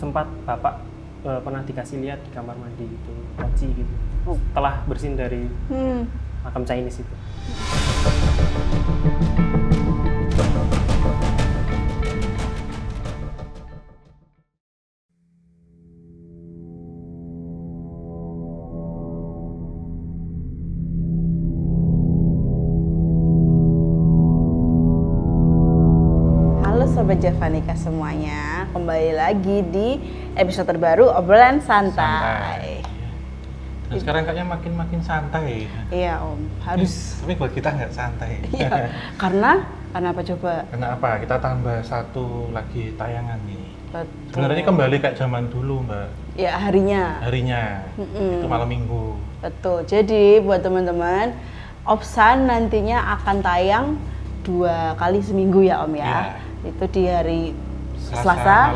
sempat bapak pernah dikasih lihat di kamar mandi gitu, poci gitu. Setelah bersihin dari makam Chinese itu. Sobat Javanika semuanya, kembali lagi di episode terbaru obrolan santai. Dan sekarang kayaknya makin santai. Iya Om, harus. Tapi buat kita nggak santai. Iya, karena apa coba? Karena apa? Kita tambah satu lagi tayangan nih. Betul. Sebenarnya kembali kayak zaman dulu Mbak. Ya harinya. Itu malam minggu. Betul. Jadi buat teman-teman, Opsan nantinya akan tayang 2 kali seminggu ya Om ya. Ya. Itu di hari Selasa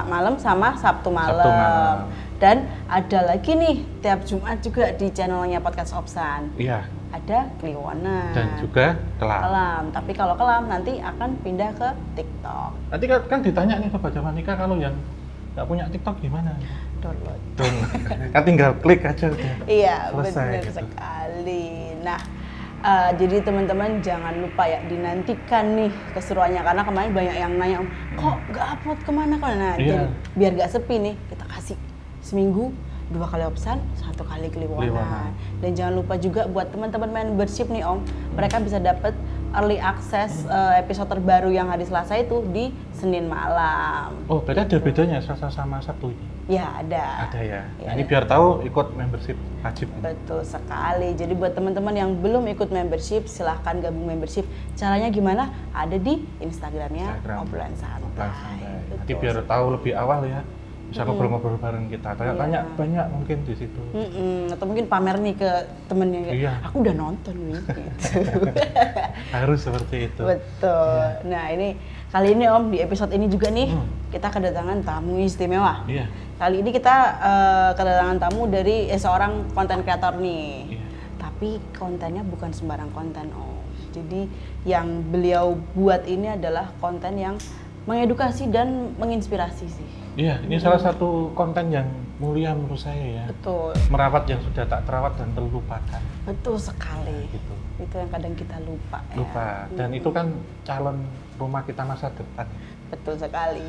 malam sama Sabtu malam. Dan ada lagi nih tiap Jumat juga di channelnya Podcast Opsan. Iya. Ada Kliwonan. Dan juga Kelam. Tapi kalau Kelam nanti akan pindah ke TikTok. Nanti kan ditanya nih Sobat Javanika, kalau yang nggak punya TikTok gimana? Download. Kan tinggal klik aja udah. Iya, selesai, benar gitu. sekali. Nah, jadi teman-teman jangan lupa ya dinantikan nih keseruannya, karena kemarin banyak yang nanya, kok nggak upload kemana? Nah, Iya. biar nggak sepi nih, kita kasih seminggu 2 kali Opsan, 1 kali Kliwonan. Dan jangan lupa juga buat teman-teman membership nih Om, mereka bisa dapat early access episode terbaru yang hari Selasa itu di Senin malam. Oh, berarti ada bedanya Selasa sama Sabtu ini? Ya ada. Ada ya. Ya, Nah, ini ada. biar tahu ikut membership wajib. Betul sekali. Jadi buat teman-teman yang belum ikut membership, silahkan gabung membership. Caranya gimana? Ada di Instagramnya Obrolan Santai. Nanti biar tahu lebih awal ya. Bisa ngobrol-ngobrol bareng kita. Tanya-tanya banyak mungkin di situ. Atau mungkin pamer nih ke temennya. Iya. Aku udah nonton nih. Gitu. Harus seperti itu. Betul. Nah ini kali ini Om, di episode ini juga nih kita kedatangan tamu istimewa. Iya. Kali ini kita kedatangan tamu dari seorang konten kreator nih. Iya. Tapi kontennya bukan sembarang konten Om. Jadi yang beliau buat ini adalah konten yang mengedukasi dan menginspirasi sih. Iya, ini salah satu konten yang mulia menurut saya ya. Betul. Merawat yang sudah tak terawat dan terlupakan. Betul sekali. Gitu. Itu yang kadang kita lupa ya. Lupa. Dan itu kan calon rumah kita masa depan. Betul sekali.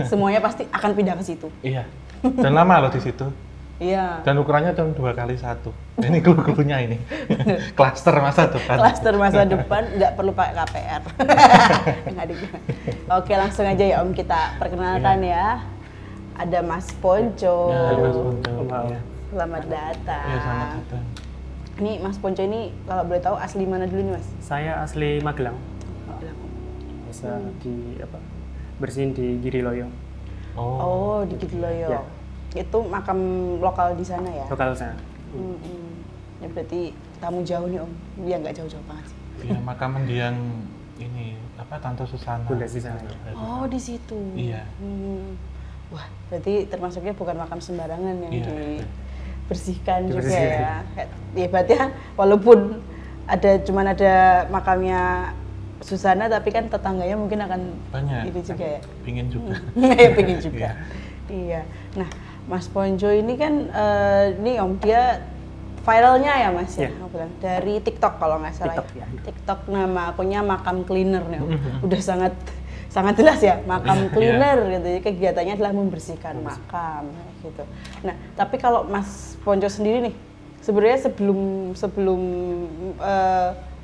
Semuanya pasti akan pindah ke situ. Iya. Dan lama loh di situ. Iya. Dan ukurannya cuma 2x1. Ini clue-cluenya ini. Klaster masa depan. Klaster masa depan nggak perlu pakai KPR. Oke, langsung aja ya Om, kita perkenalkan ya. Ada Mas Ponco. Ya, Mas Ponco. Ya. Selamat datang. Iya, selamat datang. Ini Mas Ponco ini kalau boleh tahu asli mana dulu nih Mas? Saya asli Magelang. Bisa bersihin di Giriloyo. Oh, di Giriloyo. Ya. Itu makam lokal di sana ya? Lokal sana. Ya berarti tamu jauh nih Om. Ya nggak jauh-jauh banget sih. Iya, makam mendiang ini Tante Susana. Bunda Susana. Oh, di situ. Iya. Wah, berarti termasuknya bukan makam sembarangan yang Iya. dibersihkan juga ya. Ya berarti walaupun cuman ada makamnya Susana, tapi kan tetangganya mungkin akan Banyak. itu juga ya. Pingin juga. Iya, pengen juga. Iya. Nah, Mas Ponco ini kan ini Om, dia viralnya ya Mas ya, Iya. aku bilang dari TikTok kalau nggak salah TikTok, ya. ya. TikTok nama akunnya Makam Cleaner nih Om. Udah sangat jelas ya, Makam Cleaner gitu. Jadi kegiatannya adalah membersihkan makam gitu. Nah, tapi kalau Mas Ponco sendiri nih, sebenarnya sebelum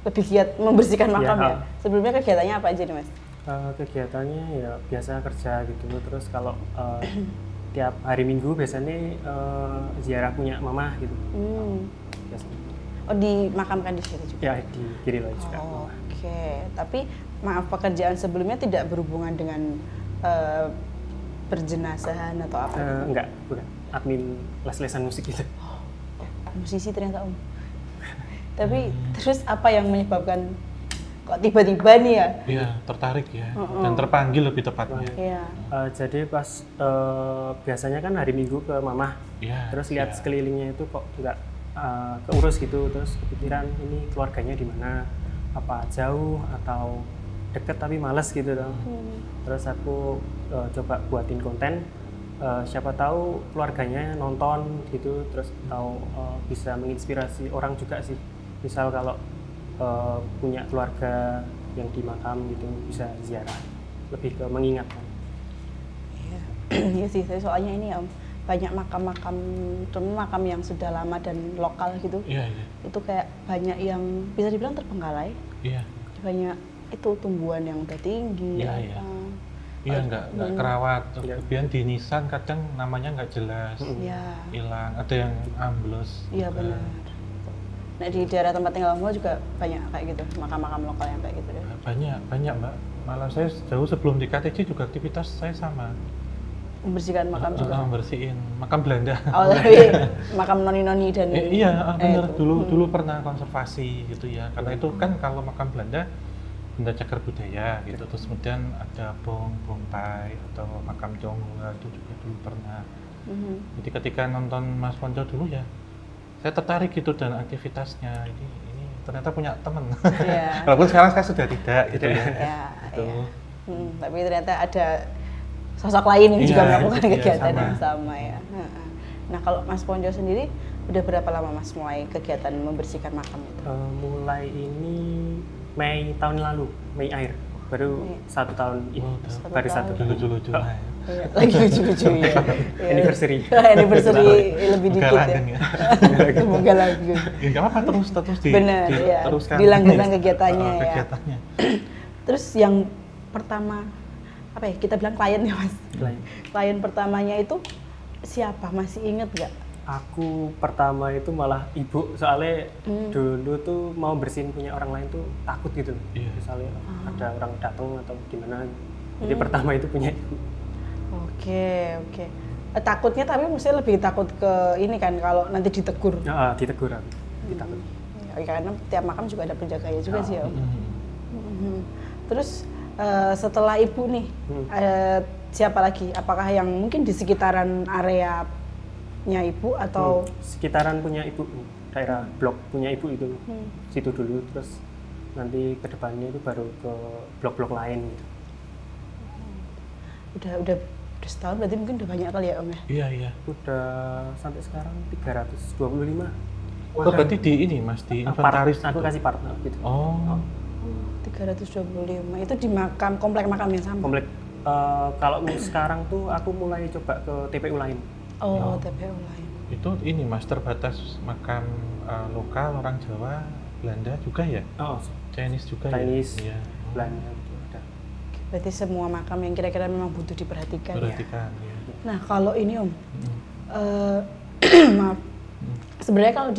lebih giat membersihkan makam ya, sebelumnya kegiatannya apa aja nih Mas? Kegiatannya ya biasa kerja gitu. Terus kalau tiap hari Minggu biasanya ziarah punya mama gitu. Biasanya. Oh, dimakamkan di situ juga? Ya, di Giriloyo juga. Oke, tapi maaf, pekerjaan sebelumnya tidak berhubungan dengan perjenazahan atau apa? Enggak, bukan. Admin les-lesan musik gitu. Musisi ternyata Om. Tapi terus apa yang menyebabkan kok tiba-tiba nih ya? Iya, tertarik ya. Dan terpanggil lebih tepatnya. Iya. Jadi pas biasanya kan hari Minggu ke mamah. Iya. Terus lihat sekelilingnya itu kok nggak keurus gitu. Terus kepikiran ini keluarganya di mana? Apa jauh atau deket tapi males gitu dong. Terus aku coba buatin konten siapa tahu keluarganya nonton gitu, terus tahu bisa menginspirasi orang juga sih. Misal kalau punya keluarga yang di makam gitu bisa ziarah, lebih ke mengingatkan. Iya sih, saya soalnya ini ya Om, banyak makam-makam, terutama makam yang sudah lama dan lokal gitu. Iya. Itu kayak banyak yang bisa dibilang terbengkalai. Iya. Banyak itu tumbuhan yang udah tinggi. Iya. Iya, nggak kerawat. Kemudian di nisan kadang namanya nggak jelas, hilang. Ada yang ambles. Iya benar. Nah di daerah tempat tinggal Mbak juga banyak kayak gitu, makam-makam lokal yang kayak gitu deh. Banyak Mbak. Malah saya jauh sebelum di KTC juga aktivitas saya sama. Membersihkan makam juga. Bersihin makam Belanda. Oh tapi makam noni-noni dan. Iya benar. Dulu pernah konservasi gitu ya. Karena itu kan kalau makam Belanda benda cagar budaya gitu, terus kemudian ada bongpai atau makam Tionghoa itu juga dulu pernah. Jadi ketika nonton Mas Ponco dulu ya, saya tertarik gitu dan aktivitasnya ini ternyata punya teman. Yeah. Walaupun sekarang saya sudah tidak gitu ya. Gitu. Tapi ternyata ada sosok lain yang juga melakukan kegiatan yang sama ya. Nah kalau Mas Ponco sendiri udah berapa lama Mas mulai kegiatan membersihkan makam itu? Mulai ini Mei tahun lalu, Mei akhir, baru 1 tahun ini, baru 1 tahun. Lucu-lucu lah ya. Lagi lucu-lucu ya. Anniversary. Anniversary lebih dikit ya. Semoga lagi. Enggak apa-apa, terus teruskan. Dilanjutkan kegiatannya ya. Terus yang pertama, apa ya, kita bilang klien ya Mas? Klien pertamanya itu siapa? Masih inget nggak? Aku pertama itu malah ibu, soalnya dulu tuh mau bersihin punya orang lain tuh takut gitu. Misalnya ada orang datang atau gimana. Jadi pertama itu punya ibu. Oke. Takutnya tapi mesti lebih takut ke ini kan kalau nanti ditegur. Ditegur aku. Ditakut. Ya, karena tiap makam juga ada penjaganya juga sih ya. Terus setelah ibu nih, siapa lagi? Apakah yang mungkin di sekitaran area ibu atau sekitaran punya ibu, daerah blok punya ibu itu situ dulu, terus nanti kedepannya itu baru ke blok-blok lain gitu. Udah setahun berarti mungkin udah banyak kali ya Om ya? Iya. Udah sampai sekarang 325. Oh berarti di ini Mas, di inventaris aku kasih partner gitu. 325 itu di komplek makam yang sama? Komplek. Kalau sekarang tuh aku mulai coba ke TPU lain. TPU lain. Itu ini Mas, terbatas makam lokal orang Jawa, Belanda juga ya? Chinese juga Chinese, ya? Belanda gitu ada. Berarti semua makam yang kira-kira memang butuh diperhatikan ya? Ya. Nah kalau ini Om, maaf, sebenarnya kalau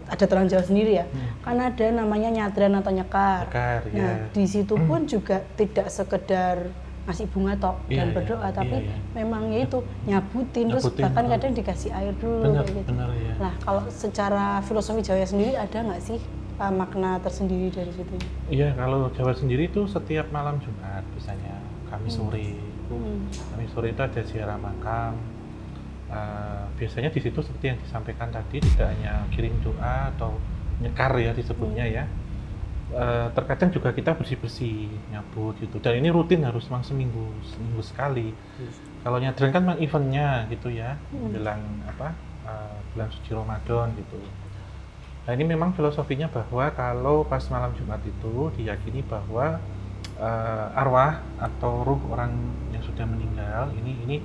ada orang Jawa sendiri ya, kan ada namanya nyadran atau nyekar. Nah di situ pun juga tidak sekedar ngasih bunga dan berdoa, tapi memang ya itu nyabutin terus bahkan kadang dikasih air dulu gitu. Benar, ya. Nah kalau secara filosofi Jawa sendiri ada nggak sih makna tersendiri dari situ? Iya, kalau Jawa sendiri itu setiap malam Jumat biasanya Kamis sore. Kamis sore itu ada ziarah makam. Biasanya di situ seperti yang disampaikan tadi, tidak hanya kirim doa atau nyekar ya disebutnya ya. Terkadang juga kita bersih-bersih, nyabut gitu. Dan ini rutin harus memang seminggu sekali. Kalau nyadran kan memang eventnya gitu ya, menjelang bulan suci Ramadan gitu. Nah ini memang filosofinya bahwa kalau pas malam Jumat itu diyakini bahwa arwah atau ruh orang yang sudah meninggal ini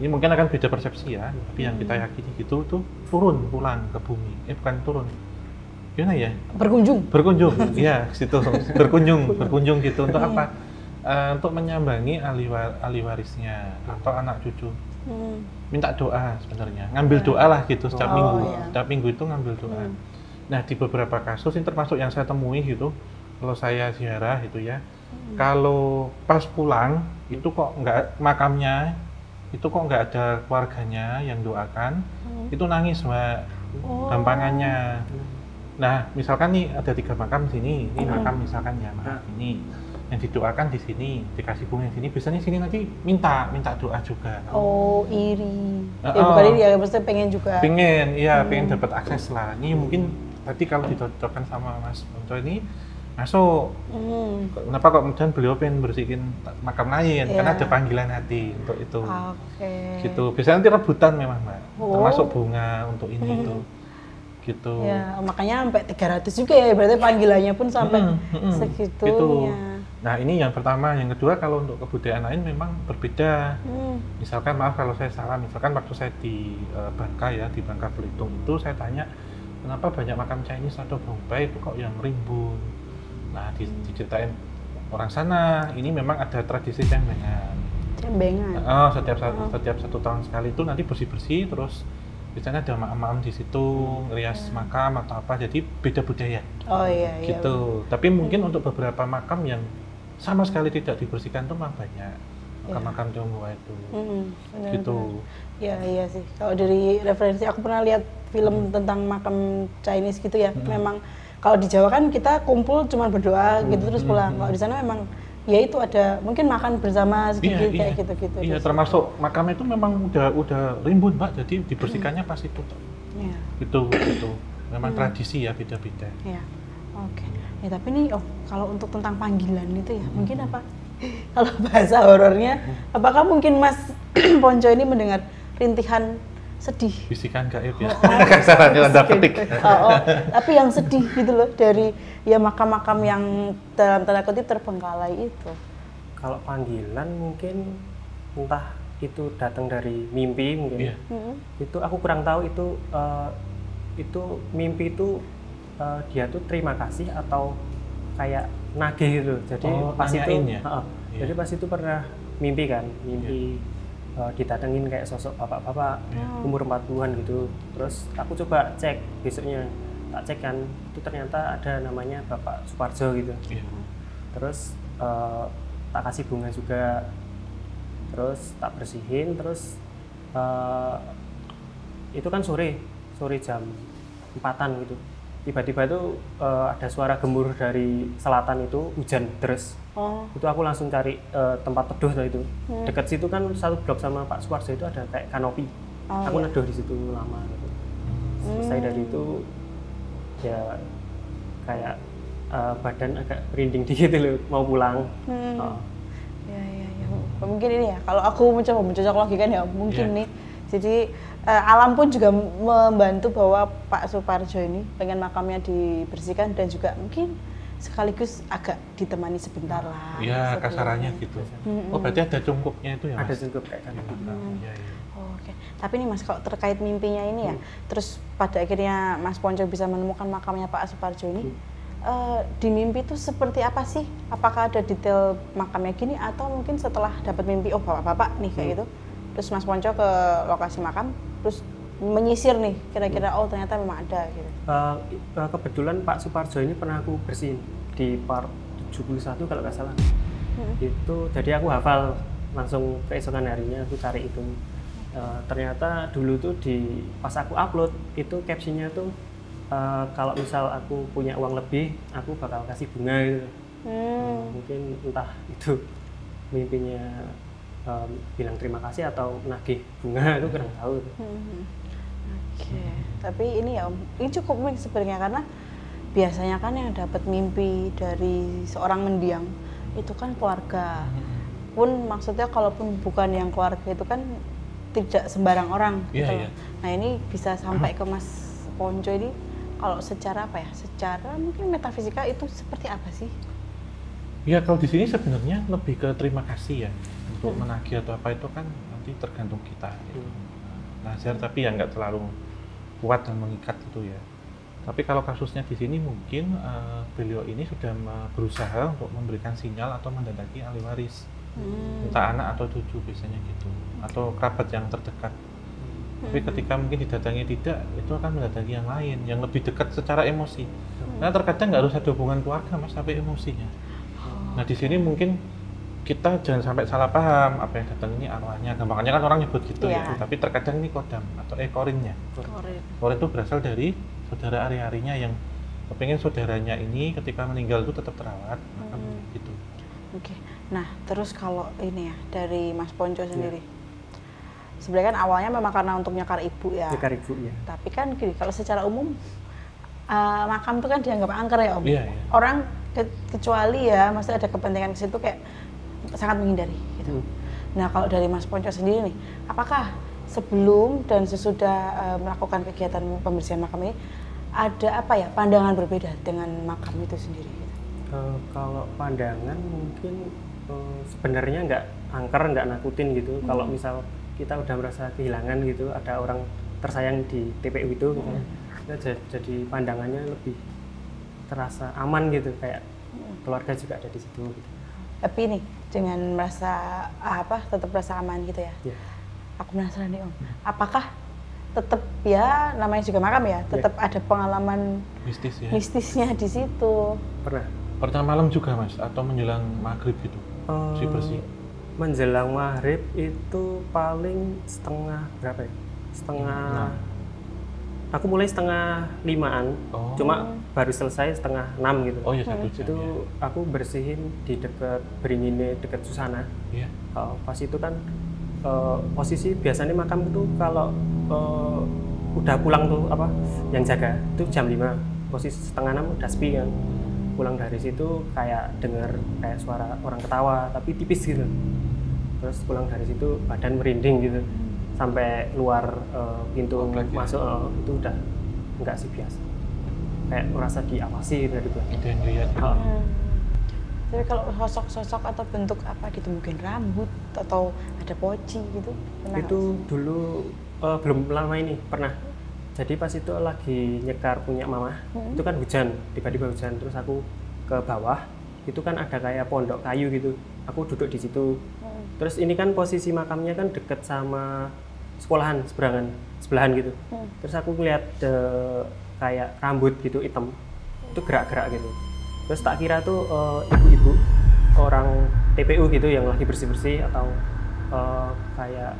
mungkin akan beda persepsi ya, tapi yang kita yakini gitu tuh pulang ke bumi. Bukan turun. Gimana ya? Berkunjung, ya situ berkunjung gitu untuk apa? Untuk menyambangi ahli warisnya atau anak cucu. Minta doa sebenarnya, ngambil doa lah gitu setiap minggu. Setiap minggu itu ngambil doa. Nah di beberapa kasus ini termasuk yang saya temui gitu, kalau saya ziarah itu ya, kalau pas pulang itu kok makamnya itu kok nggak ada keluarganya yang doakan, itu nangis Mbak, gampangannya. Nah, misalkan nih ada 3 makam sini, ini makam misalkan ya, ini yang didoakan di sini, dikasih bunga di sini, biasanya sini nanti minta doa juga. Iri. Bukan iri ya, maksudnya pengen juga. Pengen dapat akses lah. Ini mungkin tadi kalau dicocokkan sama Mas Ponco ini masuk. Kenapa kok kemudian beliau pengen bersihin makam lain? Karena ada panggilan hati untuk itu. Gitu. Biasanya nanti rebutan memang Mbak. Termasuk bunga untuk ini itu. Gitu. Ya, makanya sampai 300 juga ya, berarti panggilannya pun sampai segitunya. Gitu. Nah ini yang pertama, yang kedua kalau untuk kebudayaan lain memang berbeda. Misalkan maaf kalau saya salah, misalkan waktu saya di Bangka ya, di Bangka Belitung itu saya tanya kenapa banyak makam Chinese atau Bombay itu kok yang rimbun. Nah diceritain orang sana ini memang ada tradisi cembengan. Setiap 1 tahun sekali itu nanti bersih-bersih terus biasanya ada makam-makam di situ ngerias makam atau apa, jadi beda budaya. Gitu. Tapi mungkin untuk beberapa makam yang sama sekali tidak dibersihkan tuh memang banyak makam-makam Tionghoa itu. Gitu. Iya sih. Kalau dari referensi aku pernah lihat film tentang makam Chinese gitu ya. Memang kalau di Jawa kan kita kumpul cuma berdoa gitu terus pulang. Kalau di sana memang ya itu ada mungkin makan bersama sedikit kayak gitu-gitu. Iya, termasuk makam itu memang udah rimbun Mbak, jadi dibersihkannya pas itu. Gitu. Memang tradisi ya beda-beda. Iya. Oke. Ya tapi nih kalau untuk tentang panggilan itu ya mungkin apa? Kalau bahasa horornya, apakah mungkin Mas Ponco ini mendengar rintihan sedih? Bisikan gaib ya, kasarannya tanda petik. Tapi yang sedih gitu loh dari ya makam-makam yang dalam tanda kutip terbengkalai itu. Kalau panggilan mungkin entah itu datang dari mimpi mungkin. Itu aku kurang tahu itu mimpi itu dia tuh terima kasih atau kayak nagih gitu. Jadi pas itu jadi pas itu pernah mimpi kan, didatengin kayak sosok bapak-bapak umur 40-an gitu. Terus aku coba cek besoknya, tak cek kan itu ternyata ada namanya Bapak Suparjo gitu. Terus tak kasih bunga juga, terus tak bersihin, terus itu kan sore jam 4-an gitu. Tiba-tiba itu ada suara gemuruh dari selatan itu, hujan deras. Itu aku langsung cari tempat teduh itu. Dekat situ kan satu blok sama Pak Suwarso itu ada kayak kanopi. Aku neduh di situ lama gitu. Selesai dari itu ya kayak badan agak merinding dikit loh, mau pulang. Ya. Mungkin ini ya, kalau aku mencoba mencocok logika ya mungkin nih. Jadi alam pun juga membantu bahwa Pak Suparjo ini pengen makamnya dibersihkan dan juga mungkin sekaligus agak ditemani sebentar lah. Iya, kasarannya gitu. Berarti ada cungkupnya itu ya Mas? Ada cungkup kayak kan. Oke. Tapi nih Mas, kalau terkait mimpinya ini ya, terus pada akhirnya Mas Ponco bisa menemukan makamnya Pak Suparjo ini, di mimpi itu seperti apa sih? Apakah ada detail makamnya gini atau mungkin setelah dapat mimpi, bapak-bapak nih kayak gitu, terus Mas Ponco ke lokasi makam, terus menyisir nih kira-kira ternyata memang ada gitu. Kebetulan Pak Suparjo ini pernah aku bersihin di part 71 kalau nggak salah. Itu jadi aku hafal langsung keesokan harinya aku cari itu. Ternyata dulu tuh pas aku upload itu captionnya tuh kalau misal aku punya uang lebih aku bakal kasih bunga gitu. Mungkin entah itu mimpinya bilang terima kasih atau nagih bunga itu kurang tahu. Oke. Tapi ini ya ini cukup unik sebenarnya karena biasanya kan yang dapat mimpi dari seorang mendiang itu kan keluarga. Pun maksudnya kalaupun bukan yang keluarga itu kan tidak sembarang orang gitu. Nah ini bisa sampai ke Mas Ponco ini kalau secara apa ya? Secara mungkin metafisika itu seperti apa sih? Ya kalau di sini sebenarnya lebih ke terima kasih ya. Untuk menagih atau apa itu kan nanti tergantung kita gitu. Nazar tapi ya nggak terlalu kuat dan mengikat gitu ya. Tapi kalau kasusnya di sini mungkin beliau ini sudah berusaha untuk memberikan sinyal atau mendatangi ahli waris, entah anak atau cucu biasanya gitu, atau kerabat yang terdekat. Tapi ketika mungkin didatangi tidak, itu akan mendatangi yang lain, yang lebih dekat secara emosi. Nah terkadang nggak harus ada hubungan keluarga Mas, tapi emosinya. Nah di sini mungkin kita jangan sampai salah paham apa yang datang ini arwahnya. Gampangnya kan orang nyebut gitu ya. Tapi terkadang ini kodam atau korinnya. Korin itu berasal dari saudara ari-arinya yang kepingin saudaranya ini ketika meninggal itu tetap terawat, maka gitu. Oke. Nah, terus kalau ini ya dari Mas Ponco sendiri. Sebenarnya kan awalnya memang karena untuk nyekar ibu ya. Nyekar ibu ya. Tapi kan gini, kalau secara umum makam itu kan dianggap angker ya Om. Iya. Orang kecuali ya, maksudnya ada kepentingan ke situ kayak sangat menghindari gitu. Nah, kalau dari Mas Ponco sendiri nih, apakah sebelum dan sesudah melakukan kegiatan pembersihan makam ini ada apa ya pandangan berbeda dengan makam itu sendiri? Kalau pandangan mungkin sebenarnya nggak angker, nggak nakutin gitu. Kalau misal kita udah merasa kehilangan gitu, ada orang tersayang di TPU itu, gitu, kita jadi pandangannya lebih terasa aman gitu, kayak keluarga juga ada di situ. Gitu. Tapi nih dengan merasa tetap merasa aman gitu ya. Yeah. Aku penasaran nih Om, apakah tetap ya namanya juga makam ya, tetap ada pengalaman mistisnya di situ? Pernah malam juga Mas, atau menjelang maghrib gitu? Bersih. Menjelang maghrib itu paling setengah berapa ya? Aku mulai setengah 5-an, cuma baru selesai setengah 6 gitu. Oh iya, 1 jam. Itu aku bersihin di dekat Beringine, dekat Susana. Iya. Pas itu kan posisi biasanya makam itu kalau udah pulang tuh yang jaga itu jam 5, posisi setengah 6 udah sepi kan. Pulang dari situ kayak dengar kayak suara orang ketawa tapi tipis gitu. Terus pulang dari situ badan merinding gitu. Sampai luar pintu masuk itu udah enggak sih biasa. Kayak merasa diawasi dari belakang. Itu yang lihat. Tapi kalau sosok-sosok atau bentuk apa gitu, mungkin rambut atau ada poci gitu? Itu dulu belum lama ini pernah. Jadi pas itu lagi nyekar punya mama, itu kan hujan, tiba-tiba hujan, terus aku ke bawah, itu kan ada kayak pondok kayu gitu, aku duduk di situ. Terus ini kan posisi makamnya kan deket sama sekolahan, sebelahan gitu. Terus aku ngeliat kayak rambut gitu hitam, itu gerak-gerak gitu. Terus tak kira tuh ibu-ibu orang TPU gitu yang lagi bersih-bersih atau kayak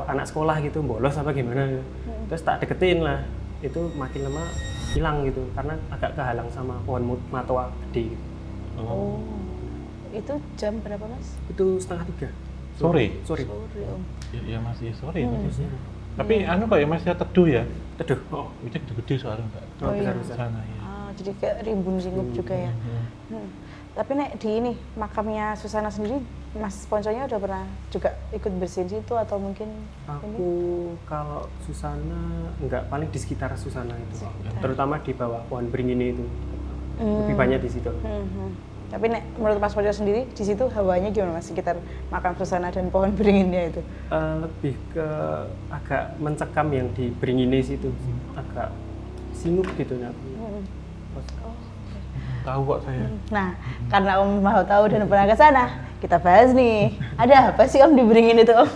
anak sekolah gitu, bolos apa gimana gitu. Terus tak deketin lah, itu makin lama hilang gitu karena agak kehalang sama pohon matoa gede gitu. Itu jam berapa Mas? Itu 2:30 sore. Om. Ya masih sore. Tapi kok ya masih teduh ya? Teduh. Itu gede-gede soalnya enggak. Besar-besar. Sana, ya. Jadi kayak rimbun singgup juga ya. Tapi nek di ini makamnya Susana sendiri, Mas Ponconya udah pernah juga ikut bersihin situ atau mungkin? Aku kalau Susana enggak, paling di sekitar Susana itu, terutama di bawah pohon beringin itu lebih banyak di situ. Tapi nek menurut Mas Ponco sendiri di situ hawanya gimana Mas sekitar makam Susana dan pohon beringinnya itu? Lebih ke agak mencekam yang di beringin situ, agak singgup gitu ya. Tahu kok saya. Nah, karena Om mau tahu dan pernah ke sana, kita bahas nih. Ada apa sih Om di beringin itu Om?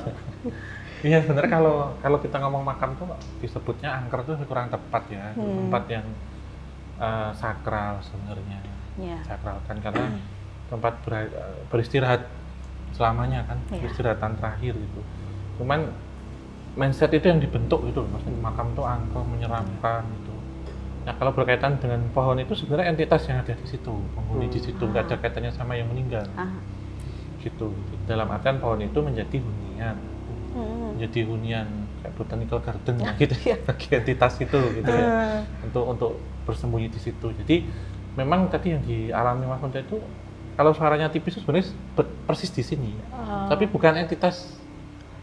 Iya sebenarnya kalau kita ngomong makam tuh disebutnya angker tuh kurang tepat ya. Tempat yang sakral sebenarnya. Sakral kan karena tempat beristirahat selamanya kan, peristirahatan terakhir gitu. Cuman mindset itu yang dibentuk gitu, maksudnya makam tuh angker, menyeramkan gitu. Nah kalau berkaitan dengan pohon itu sebenarnya entitas yang ada di situ, penghuni di situ, nggak ada kaitannya sama yang meninggal. Gitu. Dalam artian pohon itu menjadi hunian, menjadi hunian kayak botanical garden gitu bagi entitas itu gitu ya, untuk bersembunyi di situ. Jadi memang tadi yang dialami Mas Ponco itu kalau suaranya tipis itu sebenarnya persis di sini, tapi bukan entitas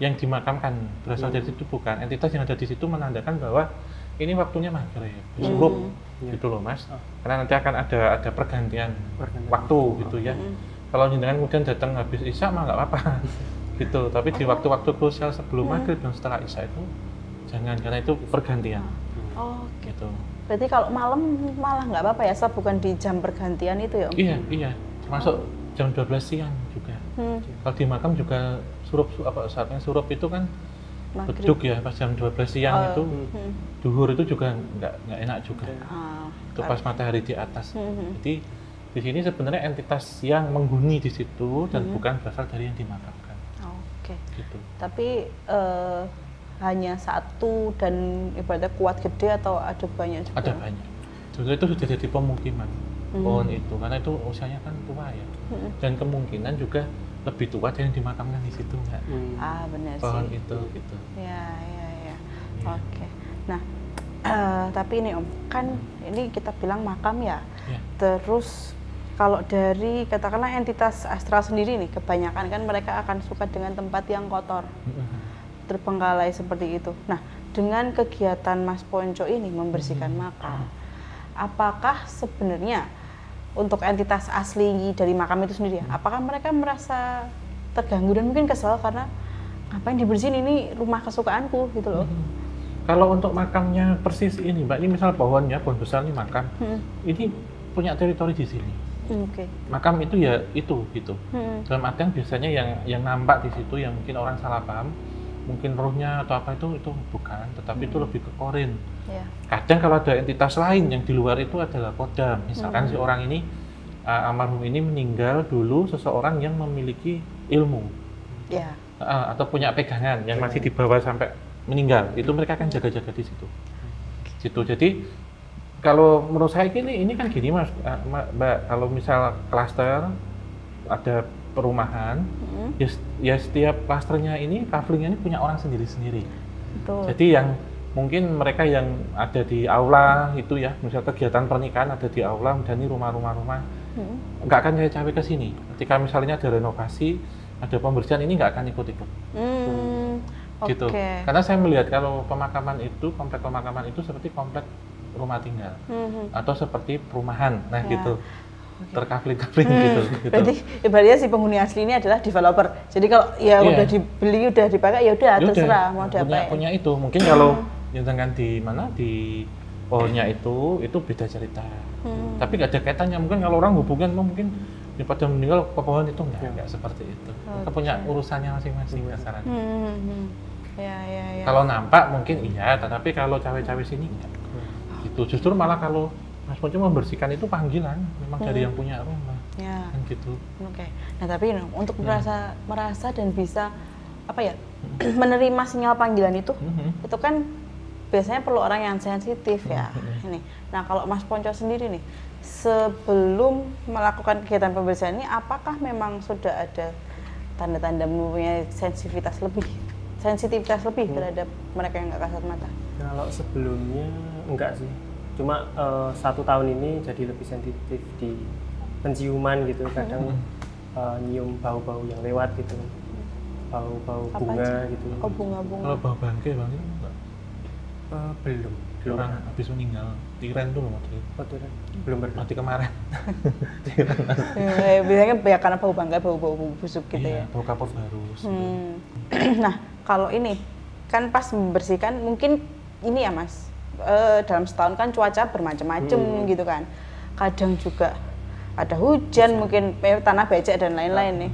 yang dimakamkan berasal dari situ, bukan entitas yang ada di situ menandakan bahwa ini waktunya maghrib, subuh gitu loh Mas. Karena nanti akan ada pergantian waktu gitu ya. Kalau jenengan kemudian datang habis isya mah nggak apa-apa gitu. Tapi di waktu-waktu krusial sebelum maghrib dan setelah isya itu jangan, karena itu pergantian. Gitu. Berarti kalau malam malah nggak apa-apa ya, sebab bukan di jam pergantian itu ya Om? Iya. Termasuk jam 12 siang juga. Kalau di makam juga saatnya surup itu kan beduk ya, pas jam 12 siang itu duhur itu juga nggak enak juga. Itu pas matahari di atas. Jadi di sini sebenarnya entitas yang menghuni di situ dan bukan berasal dari yang dimakamkan. Gitu. Tapi hanya satu dan ibaratnya kuat gede atau ada banyak juga? Ada banyak. Sebenarnya itu sudah jadi pemukiman pohon itu karena itu usianya kan tua ya. Dan kemungkinan juga lebih tua dari yang dimakamkan di situ nggak? Benar pohon sih. itu gitu. Ya. Oke. Nah, tapi ini Om, kan ini kita bilang makam ya. Terus kalau dari katakanlah entitas astral sendiri nih, kebanyakan kan mereka akan suka dengan tempat yang kotor, terbengkalai seperti itu. Nah, dengan kegiatan Mas Ponco ini membersihkan makam, apakah sebenarnya untuk entitas asli dari makam itu sendiri, apakah mereka merasa terganggu dan mungkin kesal karena ngapain dibersihin, ini rumah kesukaanku gitu loh? Kalau untuk makamnya persis ini, Mbak, ini misal pohonnya, pohon besar ini makam, ini punya teritori di sini. Makam itu ya itu gitu. Dalam artian biasanya yang nampak di situ yang mungkin orang salah paham, mungkin rohnya atau apa itu bukan, tetapi itu lebih ke korin. Kadang kalau ada entitas lain yang di luar itu adalah kodam. Misalkan si orang ini almarhum ini meninggal dulu seseorang yang memiliki ilmu. Atau punya pegangan yang masih dibawa sampai meninggal, itu mereka akan jaga-jaga di situ. Jadi kalau menurut saya ini kan gini Mas, Mbak, kalau misal klaster ada perumahan, ya setiap klasternya ini, coveringnya ini punya orang sendiri-sendiri. Jadi yang mungkin mereka yang ada di aula itu ya, misal kegiatan pernikahan ada di aula, dan ini rumah-rumah, nggak akan cawe-cawe ke sini. Ketika misalnya ada renovasi, ada pembersihan, ini nggak akan ikut-ikut. Gitu. Karena saya melihat kalau pemakaman itu, komplek pemakaman itu seperti komplek rumah tinggal atau seperti perumahan, nah gitu, terkafling-kafling gitu. Berarti ibaratnya si penghuni asli ini adalah developer. Jadi kalau ya udah dibeli, udah dipakai, ya udah terserah mau diapain. Punya itu. Mungkin kalau jangan di mana di pohonnya itu beda cerita. Tapi nggak ada kaitannya. Mungkin kalau orang hubungan mungkin daripada meninggal ke pohon itu nggak seperti itu. Mereka punya urusannya masing-masing kasaran. Kalau nampak mungkin iya, tetapi kalau cawe-cawe sini enggak. Gitu. Justru malah kalau Mas Ponco membersihkan itu panggilan memang dari yang punya rumah. Kan gitu. Nah, tapi untuk merasa dan bisa apa ya menerima sinyal panggilan itu kan biasanya perlu orang yang sensitif ya. Ini. Nah, kalau Mas Ponco sendiri nih, sebelum melakukan kegiatan pembersihan ini, apakah memang sudah ada tanda-tanda mempunyai sensitivitas lebih terhadap mereka yang nggak kasat mata? Kalau sebelumnya enggak sih, cuma 1 tahun ini jadi lebih sensitif di penciuman gitu, kadang nyium bau-bau yang lewat gitu, bau-bau bunga gitu. Oh, bunga-bunga. Kalau bau bangkai bang itu enggak? Belum. Orang habis meninggal, tiren dulu belum pernah. Mati kemarin. Biasanya ya karena bau bangkai, bau busuk gitu ya. Bau kapur baru. Nah, kalau ini kan pas membersihkan mungkin ini ya Mas, dalam setahun kan cuaca bermacam-macam gitu kan. Kadang juga ada hujan, mungkin tanah becek dan lain-lain nih.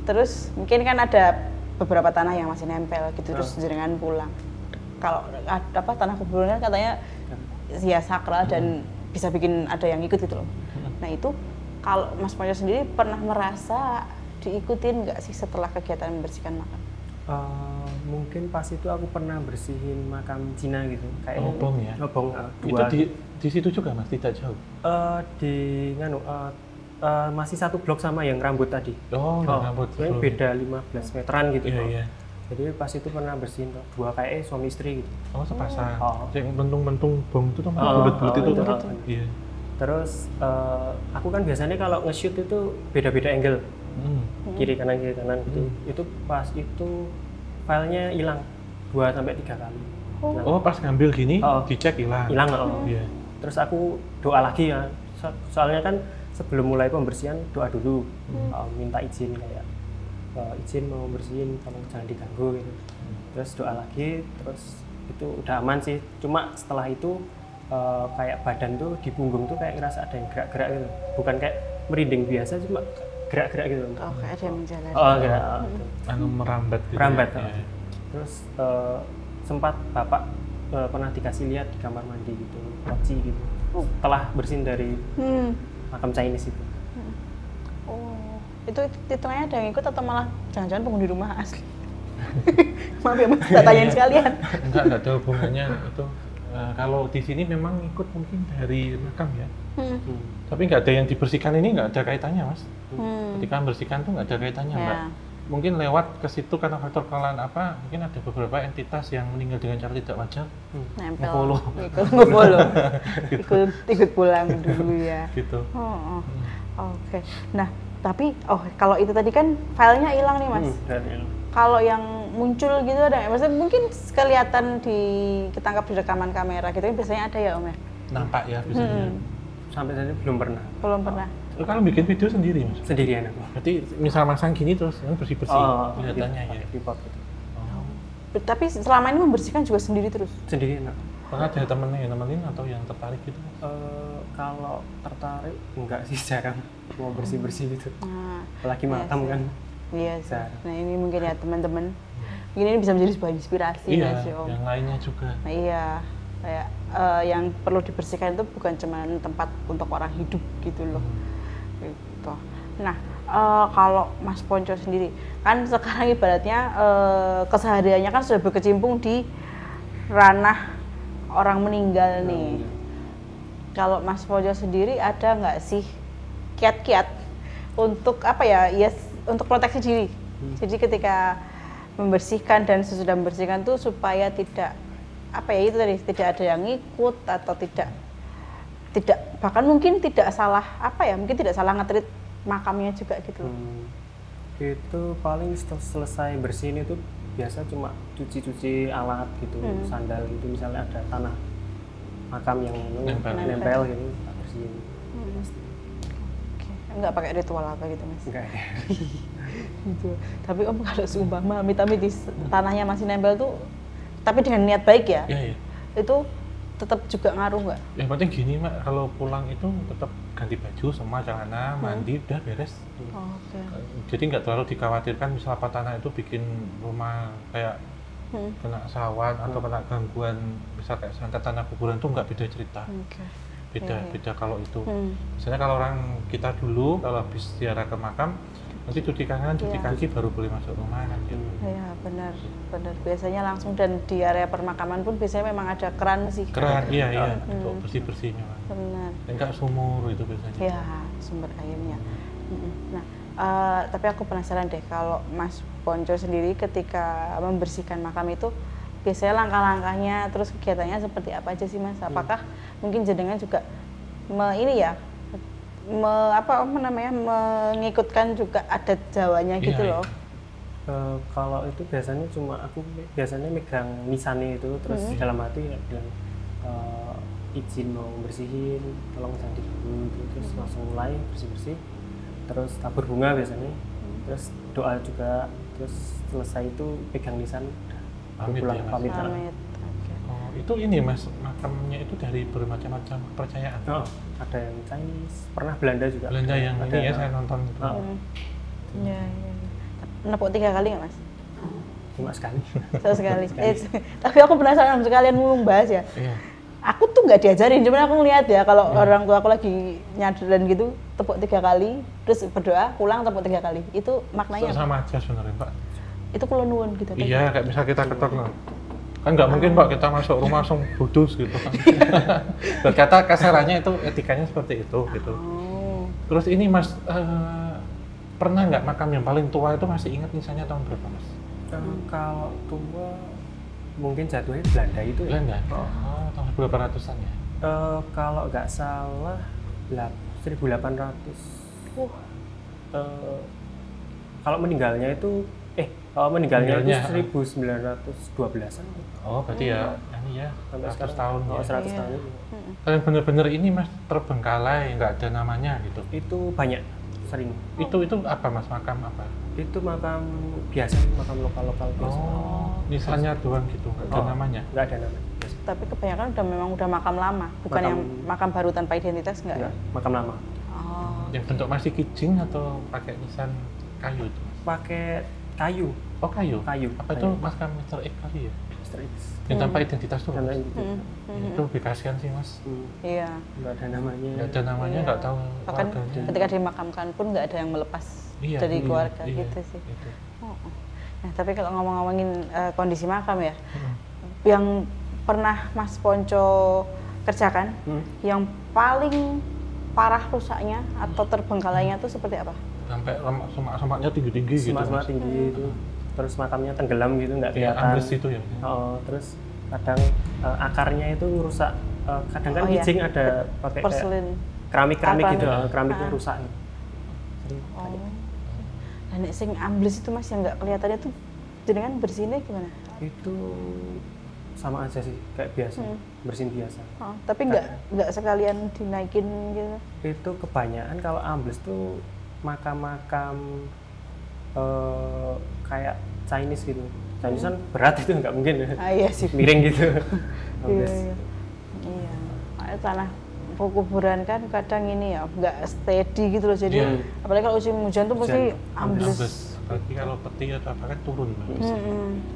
Terus mungkin kan ada beberapa tanah yang masih nempel gitu, terus jenengan pulang. Kalau tanah kuburan katanya ya sakral dan bisa bikin ada yang ikut gitu loh. Nah itu kalau Mas Ponco sendiri pernah merasa diikutin nggak sih setelah kegiatan membersihkan makam? Mungkin pas itu aku pernah bersihin makam Cina gitu, kayak Obong ya. Obong itu di situ juga Mas, tidak jauh. Masih satu blok sama yang rambut tadi. Rambut. Beda 15 meteran gitu. Iya. Jadi pas itu pernah bersihin 2 kayak suami istri gitu. Sepasang. Yang bentung-bentung bom itu tuh bulat-bulat itu. Iya. Terus aku kan biasanya kalau nge-shoot itu beda-beda angle. Kiri kanan gitu. Itu pas itu filenya hilang 2-3 kali. Pas ngambil gini dicek hilang. Iya. Terus aku doa lagi ya. Soalnya kan sebelum mulai pembersihan doa dulu. Minta izin kayak izin mau bersihin, kamu jangan diganggu gitu. Terus doa lagi, terus itu udah aman sih. Cuma setelah itu kayak badan tuh di punggung tuh kayak ngerasa ada yang gerak-gerak gitu. Bukan kayak merinding biasa, cuma gerak-gerak gitu. Kayak ada yang menjalar. Gerak. Merambat gitu. Merambat. Terus sempat bapak pernah dikasih lihat di kamar mandi gitu, poci gitu. Setelah bersihin dari makam Chinese itu. Itu hitungannya ada yang ikut atau malah jangan-jangan penghuni rumah asli? Maaf ya Mas, tak tanyain sekalian. Enggak ada hubungannya itu. Kalau di sini memang ikut mungkin dari makam ya. Tapi nggak ada yang dibersihkan, ini nggak ada kaitannya Mas. Ketika membersihkan tuh nggak ada kaitannya Mbak. Mungkin lewat ke situ karena faktor kesalahan apa, mungkin ada beberapa entitas yang meninggal dengan cara tidak wajar. Nempel. Ikut pulang dulu ya. Gitu. Oke. Nah, tapi kalau itu tadi kan filenya hilang nih Mas. Kalau yang muncul gitu ada nggak? Maksudnya mungkin kelihatan ketangkap di rekaman kamera gitu kan biasanya ada ya Om ya? Nampak ya biasanya. Sampai saat ini belum pernah. Belum pernah. Kalau bikin video sendiri Mas? Sendirian aku. Berarti misal masang gini terus yang bersih-bersih kelihatannya ya? Report gitu. Tapi selama ini membersihkan juga sendiri terus? Sendirian aku. Pernah ada temennya yang nemenin atau yang tertarik gitu? Kalau tertarik enggak sih, jarang mau bersih-bersih gitu. Apalagi makam kan. Iya sih. Nah ini mungkin ya teman-teman, mungkin ini bisa menjadi sebuah inspirasi iya, sih Om. Yang lainnya juga. Nah, iya, kayak yang perlu dibersihkan itu bukan cuma tempat untuk orang hidup gitu loh. Gitu. Nah kalau Mas Ponco sendiri, kan sekarang ibaratnya kesehariannya kan sudah berkecimpung di ranah orang meninggal nih. Kalau Mas Ponco sendiri ada nggak sih kiat-kiat untuk apa ya? Untuk proteksi diri. Jadi ketika membersihkan dan sesudah membersihkan tuh supaya tidak itu tadi tidak ada yang ngikut atau tidak bahkan mungkin tidak salah mungkin tidak salah nge-treat makamnya juga gitu. Itu paling selesai bersihin itu biasa cuma cuci alat gitu, sandal gitu, misalnya ada tanah makam yang nempel gitu, tak bersihin. Enggak pakai ritual apa gitu Mas? Enggak ya. Gitu. Tapi Om kalau seumpama amit-amit di tanahnya masih nempel tuh, tapi dengan niat baik ya? Iya. Itu tetap juga ngaruh nggak? Yang penting gini Mak, kalau pulang itu tetap ganti baju semua, celana, mandi, udah beres. Oke. Jadi nggak terlalu dikhawatirkan misal apa tanah itu bikin rumah kayak kena sawan atau kena gangguan, misal kayak santet tanah kuburan itu nggak beda cerita. Beda kalau itu. Misalnya kalau orang kita dulu kalau habis ziarah ke makam nanti cuci tangan, cuci kaki baru boleh masuk rumah kan gitu. Iya benar. Biasanya langsung, dan di area permakaman pun biasanya memang ada keran sih. Keran, iya. Untuk bersih memang. Benar. Enggak sumur itu biasanya. Iya, sumber airnya. Nah, tapi aku penasaran deh kalau Mas Ponco sendiri ketika membersihkan makam itu biasanya langkah-langkahnya terus kegiatannya seperti apa aja sih Mas? Apakah mungkin jenengan juga mengikutkan juga adat Jawanya gitu loh? Kalau itu biasanya aku biasanya megang nisannya itu, terus dalam hati ya bilang izin mau bersihin, tolong jangan diganggu gitu, terus langsung mulai bersih-bersih, terus tabur bunga biasanya, terus doa juga, terus selesai itu pegang nisan, pamit. Oh, itu ini Mas, makamnya itu dari bermacam-macam kepercayaan. Ada yang Chinese, pernah Belanda juga. Belanda yang ada, ini ya saya nonton itu. Iya. Nepuk 3 kali nggak Mas? Cuma sekali. Sekali. Tapi aku penasaran sekalian membahas ya. Iya. Aku tuh nggak diajarin, cuman aku ngeliat ya kalau orang tua aku lagi nyadaran gitu, tepuk 3 kali, terus berdoa, pulang tepuk 3 kali. Itu maknanya sama aja sebenarnya Pak. Itu kula nuwun gitu. Iya, kayak misal kita ketok kan nggak mungkin Pak kita masuk rumah langsung budus gitu kan. Berkata kasarannya itu etikanya seperti itu gitu. Terus ini Mas pernah nggak makam yang paling tua itu masih ingat misalnya tahun berapa Mas? Kalau tua mungkin jatuhnya Belanda itu ya. Belanda? Tahun berapa ratusan ya? Kalau nggak salah 1800. Kalau meninggalnya itu meninggalnya itu 1912-an. Oh, berarti ya ini ya sampai 100 tahun ya. 100 tahun. Kalian bener-bener ini Mas terbengkalai, nggak ada namanya gitu? Itu banyak, sering. Itu apa Mas, makam apa? Itu makam biasa, makam lokal biasa. Misalnya doang gitu, nggak ada namanya? Nggak ada namanya. Tapi kebanyakan udah makam lama, bukan yang makam baru tanpa identitas nggak ya? Makam lama. Yang bentuk masih kijing atau pakai nisan kayu itu Mas? Pakai kayu. Oh kayu? Kayu. Apa itu makam Mr. X kali ya? Mr. X. Yang tanpa identitas tuh? Itu lebih kasihan sih Mas. Iya. Nggak ada namanya. Nggak ada namanya, nggak tahu bahkan ketika dimakamkan pun nggak ada yang melepas dari keluarga gitu sih. Nah tapi kalau ngomongin kondisi makam ya, yang pernah Mas Ponco kerjakan, yang paling parah rusaknya atau terbengkalainya itu seperti apa? Sampai semak-semaknya tinggi-tinggi gitu. Semak-semak tinggi itu. Terus makamnya tenggelam gitu, nggak kelihatan. Ambles itu ya. Terus kadang akarnya itu rusak. Kadang kan kijing ada pakai porselin, keramik gitu, keramiknya rusak. Oh. Dan nek sing ambles itu Mas yang nggak kelihatannya tuh jenengan bersihinnya gimana? Itu sama aja sih kayak biasa, bersihin biasa. Oh, tapi nggak sekalian dinaikin gitu. Itu kebanyakan kalau ambles tuh makam-makam kayak Chinese gitu. Chinese kan berat itu nggak mungkin ya. Iya sih. Miring gitu. Iya, Ambles. iya. Iya. Kayak tanah kuburan kan kadang ini ya nggak steady gitu loh, jadi Iya. apalagi kalau musim hujan tuh pasti ambles. Apalagi kalau peti atau apa kan turun Mbak.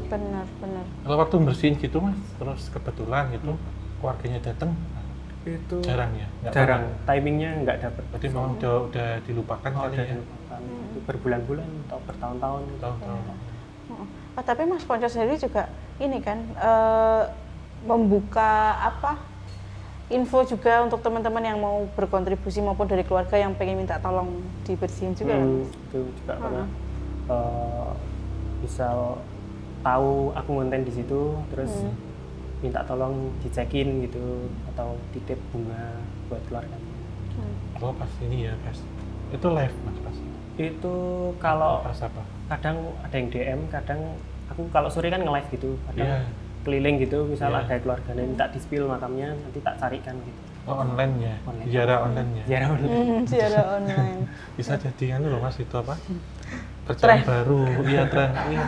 Benar. Kalau waktu bersihin gitu Mas, terus kebetulan gitu keluarganya datang, Itu jarang ya? Nggak jarang. pernah? Timingnya nggak dapet. Berarti memang udah dilupakan Oh, kali udah ya? dilupakan. Itu berbulan-bulan atau bertahun-tahun. Tahun-tahun. Oh, tapi Mas Ponco sendiri juga ini kan membuka apa info juga untuk teman-teman yang mau berkontribusi maupun dari keluarga yang pengen minta tolong dibersihin juga kan? Mas? Itu juga karena misal tahu aku ngonten di situ terus minta tolong dicekin gitu atau titip bunga buat keluarganya. Oh pas ini ya, pas itu live Mas pas? Itu kalau Pas apa? kadang ada yang DM, kadang aku kalau sore kan nge-live gitu, kadang Iya. keliling gitu, misal Iya. ada keluarganya minta di-spill makamnya, nanti tak carikan gitu. Oh online ya? Online. Ziarah online ya? Ziarah online. Secara online. Bisa jadi kan loh Mas itu apa? Kerjaan baru, iya tren. Iya.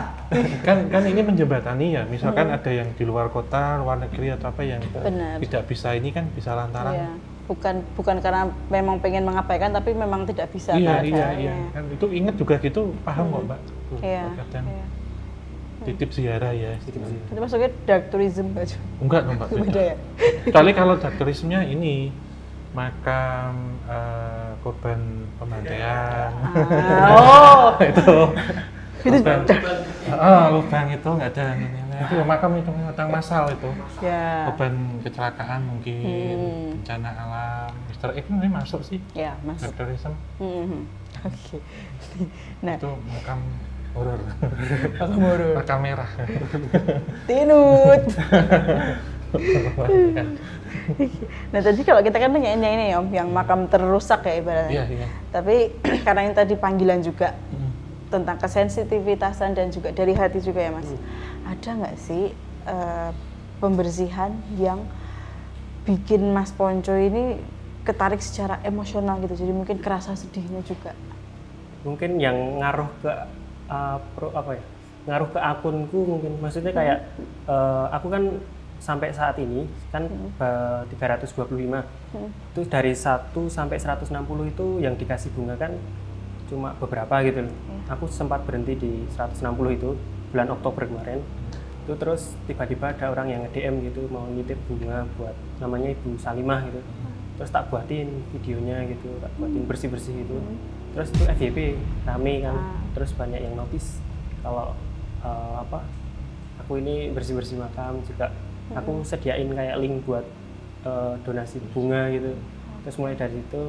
Kan ini menjembatani ya, misalkan ada yang di luar kota, luar negeri atau apa yang Benar. tidak bisa ini kan bisa lantaran. Iya. Bukan karena memang pengen mengabaikan, tapi memang tidak bisa. Iya keadaannya. kan itu inget juga gitu paham kok Mbak. Iya. Kadang Iya. titip ziarah ya. Itu masuknya dark tourism aja. Enggak dong Mbak. Beda ya? Kecuali kalau dark tourismnya ini makam korban pembantaian. Oh, Itu itu lubang, lubang itu nggak ada ininya. Itu makam itu tentang masal itu. ya. Korban kecelakaan mungkin, bencana alam. Mister X ini masuk sih. Ya, Mas. Dark tourism Oke. Nah, itu makam horor. aku baru Makam merah. tinut. Nah, tadi kalau kita kan nanyain yang ini ya, Om, yang makam terusak ya ibaratnya. Iya. Tapi karena yang tadi panggilan juga tentang kesensitivitasan dan juga dari hati juga ya Mas. Ada nggak sih pembersihan yang bikin Mas Ponco ini ketarik secara emosional gitu, jadi mungkin kerasa sedihnya juga? Mungkin yang ngaruh ke ngaruh ke akunku mungkin, maksudnya kayak aku kan sampai saat ini kan 325 itu dari 1 sampai 160 itu yang dikasih bunga kan cuma beberapa gitu loh. Aku sempat berhenti di 160 itu bulan Oktober kemarin. Itu terus tiba-tiba ada orang yang nge-DM gitu mau nitip bunga buat namanya Ibu Salimah gitu. Terus tak buatin videonya gitu, tak buatin bersih-bersih gitu. Terus itu FYP rame kan. Terus banyak yang notice kalau aku ini bersih-bersih makam juga. Aku sediain kayak link buat donasi bunga gitu. Terus mulai dari itu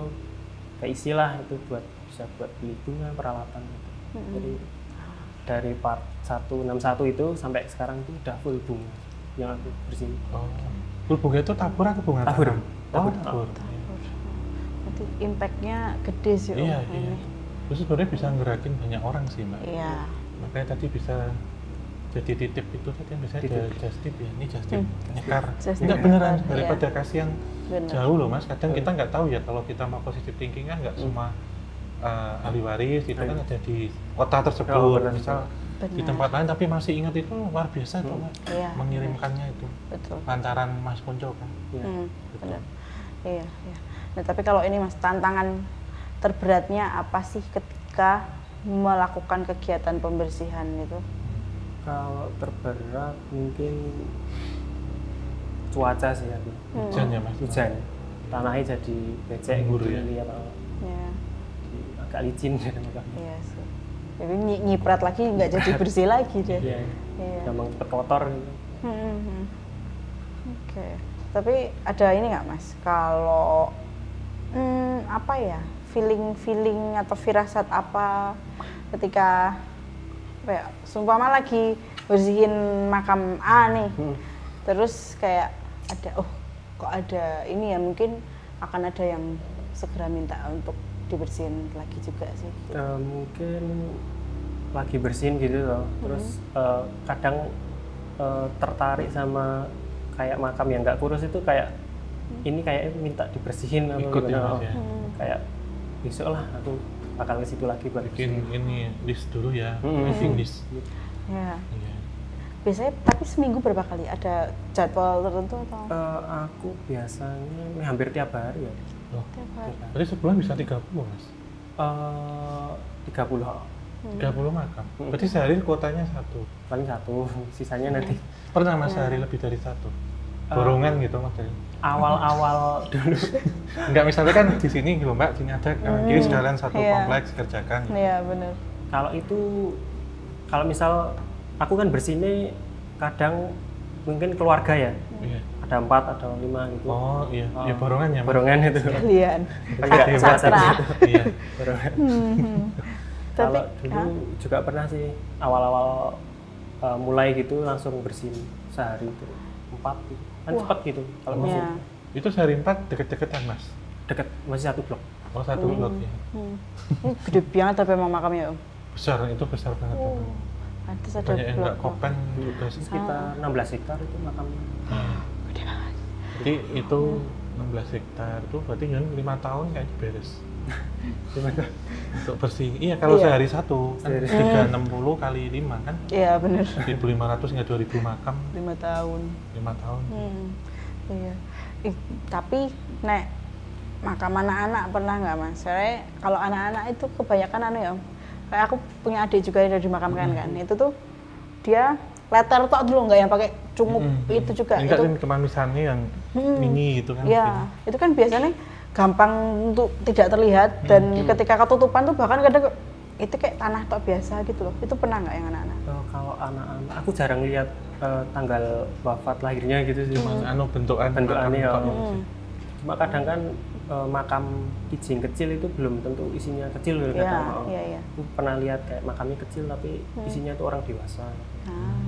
keisilah itu bisa buat beli bunga peralatan gitu. Jadi dari part 161 itu sampai sekarang itu udah full bunga yang aku bersihin. Oh. Full bunga itu tabur atau bunga Tabur. tanam? Tabur. Nanti impactnya gede sih Om, Iya. ini. Terus sebenarnya bisa ngerakin banyak orang sih Mbak. Iya. Makanya tadi bisa jadi titip itu tadi yang biasanya ada just tip ya, ini just tip nyekar. Just Enggak tip beneran nyekar, daripada kasih yang Bener. jauh loh Mas. Kadang kita nggak tahu ya kalau kita mau positive thinking kan nggak semua ahli waris itu kan ada di kota tersebut, misal di tempat lain tapi masih ingat itu luar biasa tuh Mbak. Iya. Mengirimkannya itu Betul. lantaran Mas Ponco kan. Benar. Iya. Nah, tapi kalau ini Mas, tantangan terberatnya apa sih ketika melakukan kegiatan pembersihan itu? Kalau terberat mungkin cuaca sih aku. Hujan ya Mas. Hujan. Tanahnya jadi becek Gembur gitu, ya? lihat Ya, agak licin gitu. iya sih. Jadi nyiprat lagi nggak jadi bersih lagi deh. Iya. Iya. Gampang cepet kotor gitu. Oke. Tapi ada ini nggak Mas? Kalau apa ya? Feeling atau firasat apa ketika kayak sumpama lagi bersihin makam A nih, terus kayak ada kok ada ini ya, mungkin akan ada yang segera minta untuk dibersihin lagi juga sih? Mungkin lagi bersihin gitu loh. Terus kadang tertarik sama kayak makam yang nggak kurus itu, kayak ini kayak minta dibersihin apa Ikut ya, gimana. Mas, ya. Kayak besok lah aku bakal ke situ lagi buat Bikin bersihin. ini list dulu ya, meeting list. Ya. Iya. Biasanya tapi seminggu berapa kali? Ada jadwal tertentu atau? Aku biasanya hampir tiap hari ya. Loh, Tiap hari. berarti sebulan bisa 30 Mas? 30 30 makam. Berarti sehari kuotanya 1. paling 1, sisanya nanti Pernah Mas sehari lebih dari 1? Borongan gitu Mas? awal-awal dulu. Enggak, misalnya kan di sini gitu Mbak, sini ada kanan kiri sekalian satu Iya. kompleks kerjakan. Gitu. Iya benar. Kalau misal aku kan bersihnya kadang mungkin keluarga ya, Iya. ada 4 atau 5 gitu. Oh iya, ya borongan ya Mas? Borongan itu. Kalian. Agak hebat Sastra. tapi itu. Iya. Borongan. Tapi Kalau dulu juga pernah sih awal-awal mulai gitu langsung bersihin sehari itu 4 gitu. Kan cepat gitu kalau Iya. masih Itu sehari 4 deket-deketan Mas? deket, masih 1 blok. Oh satu blok ya? Ini gede banget tapi emang makamnya Om. Besar, itu besar banget. Pantes ada Banyak yang nggak blok. kopen udah sih. Sekitar 16 hektar itu makamnya. Gede banget. Jadi itu 16 hektar itu berarti kan 5 tahun kayaknya beres. Untuk bersih. Iya, kalau Iya. sehari 1 kan 360 kali 5 kan Iya benar. 1.500 hingga 2.000 makam 5 tahun. 5 tahun. Iya. Tapi nek makam anak-anak pernah nggak Mas? Soalnya kalau anak-anak itu kebanyakan anu ya Om. Kayak aku punya adik juga yang udah dimakamkan kan. Itu tuh dia letter tok dulu, nggak yang pakai cungup itu juga. Enggak Itu kan cuma misalnya yang mini gitu kan. ya, itu kan biasanya gampang untuk tidak terlihat dan ketika ketutupan tuh bahkan kadang itu kayak tanah tok biasa gitu loh. Itu pernah nggak yang anak-anak? Kalau anak-anak aku jarang lihat tanggal wafat lahirnya gitu sih. Cuma anu bentukannya Bentukannya ya. makam. Cuma kadang kan makam kijing kecil itu belum tentu isinya kecil gitu Iya, kadang. iya. Aku pernah lihat kayak makamnya kecil tapi isinya tuh orang dewasa.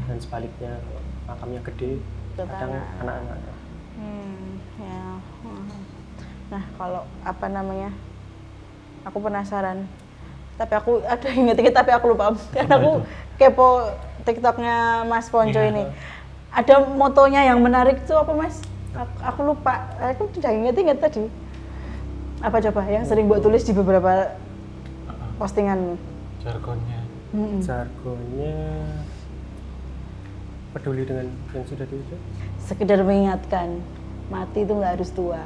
Dan sebaliknya kalau makamnya gede Itu kadang anak-anak. Ya. Nah, kalau apa namanya? Aku penasaran. Tapi aku ada inget-inget tapi aku lupa. Karena aku kepo TikToknya Mas Ponco Iya. ini. Ada motonya yang menarik tuh apa Mas? Aku lupa. Aku tidak inget-inget tadi. Apa coba yang sering buat tulis di beberapa postingan? Jargonnya. Jargonnya peduli dengan yang sudah diucap. Sekedar mengingatkan, mati itu nggak harus tua.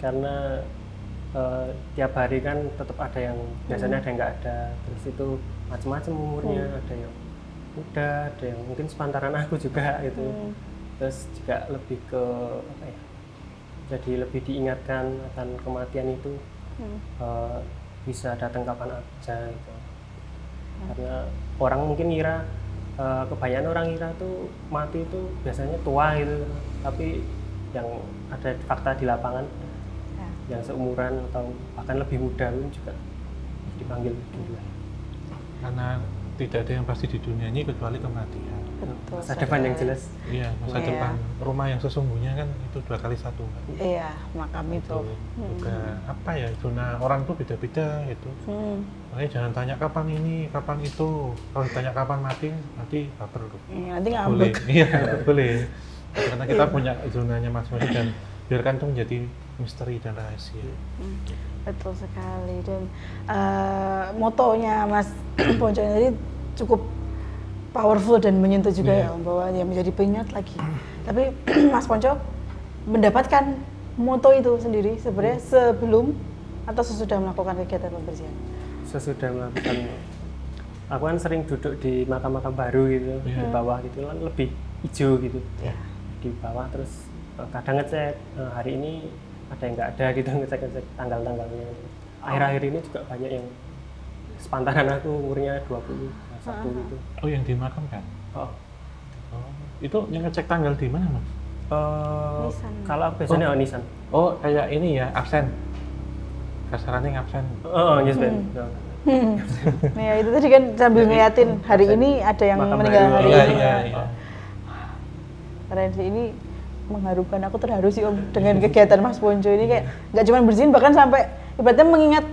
Karena tiap hari kan tetap ada yang biasanya ada yang nggak ada, terus itu macam-macam umurnya, ada yang muda, ada yang mungkin sepantaran aku juga gitu. Terus juga lebih ke apa ya? Jadi lebih diingatkan akan kematian itu bisa datang kapan aja gitu. Karena orang mungkin ngira kebanyakan orang ngira tuh mati itu biasanya tua gitu, tapi yang ada fakta di lapangan yang seumuran atau bahkan lebih muda pun juga dipanggil duluan. Karena tidak ada yang pasti di dunia ini kecuali kematian. Betul. Masa depan yang jelas. Iya, masa Iya. depan rumah yang sesungguhnya kan itu 2 kali 1 kan. Iya, makam itu. Juga apa ya, zona orang tuh beda-beda gitu. Makanya jangan tanya kapan ini, kapan itu. Kalau ditanya kapan mati, nanti baper tuh. Nanti Boleh, ngambek. iya boleh. Karena kita punya zonanya masing-masing dan biarkan itu menjadi misteri dan rahasia. Betul sekali. Dan motonya Mas Ponco ini cukup powerful dan menyentuh juga ya, bahwa yang menjadi pengingat lagi. Tapi Mas Ponco mendapatkan moto itu sendiri sebenarnya sebelum atau sesudah melakukan kegiatan pembersihan? Sesudah melakukan, aku kan sering duduk di makam-makam baru gitu, di bawah gitu kan lebih hijau gitu. Di bawah terus kadang ngecek hari ini ada yang nggak ada gitu, ngecek tanggal-tanggalnya. Akhir-akhir ini juga banyak yang sepantaran aku umurnya 21 gitu. Oh, yang dimakamkan? Oh. Itu yang ngecek tanggal di mana, Mas? Nisan. Kalau aku biasanya nisan. Oh, kayak ini ya, absen. Kasarannya absen. Yes, Ben. Ya itu tadi kan sambil ngeliatin hari ini ada yang Makam meninggal baru. hari Iya, ini. iya. Keren sih, ini mengharukan, aku terharu sih Om dengan kegiatan Mas Ponco ini, kayak nggak cuma bersihin bahkan sampai ibaratnya mengingat